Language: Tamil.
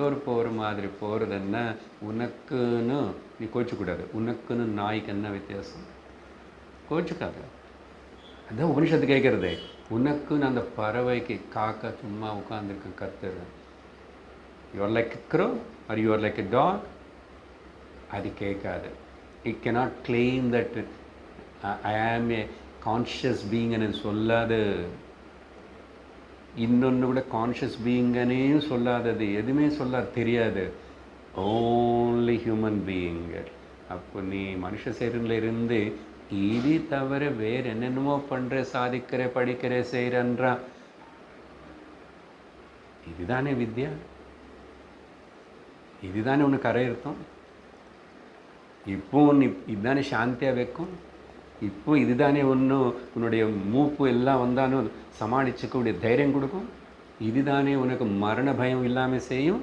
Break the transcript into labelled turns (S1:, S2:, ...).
S1: எல்லோரும் போகிற மாதிரி போகிறதுன்னா உனக்குன்னு நீ கோச்சிக்கூடாது. உனக்குன்னு நாய்க்கு என்ன வித்தியாசம்? கோச்சிக்காது. அதான் உபனிஷத்து கேட்குறதே. உனக்குன்னு அந்த பறவைக்கு காக்கா சும்மா உட்காந்துருக்கு கத்துது. You are like a grow are you are like a talk. அது கேட்காது. It cannot claim that I am a conscious being ன்னு சொல்லாது. இன்னொன்று கூட கான்ஷியஸ் பீயிங்கனையும் சொல்லாதது, எதுவுமே சொல்லாது, தெரியாது. Only human being. அப்போ நீ மனுஷ சரீரில் இருந்து இது தவிர வேறு என்னென்னமோ பண்ணுற, சாதிக்கிற, படிக்கிற, செய்கிறன்றா. இதுதானே வித்யா, இதுதானே உனக்கு கரையிருத்தம். இப்போ நீ இதுதானே சாந்தியாக வைக்கும். இப்போ இதுதானே ஒன்றும் உன்னுடைய மூப்பு எல்லாம் வந்தாலும் சமாளிச்சுக்கூடிய தைரியம் கொடுக்கும். இதுதானே உனக்கு மரண பயம் இல்லாமல் செய்யும்.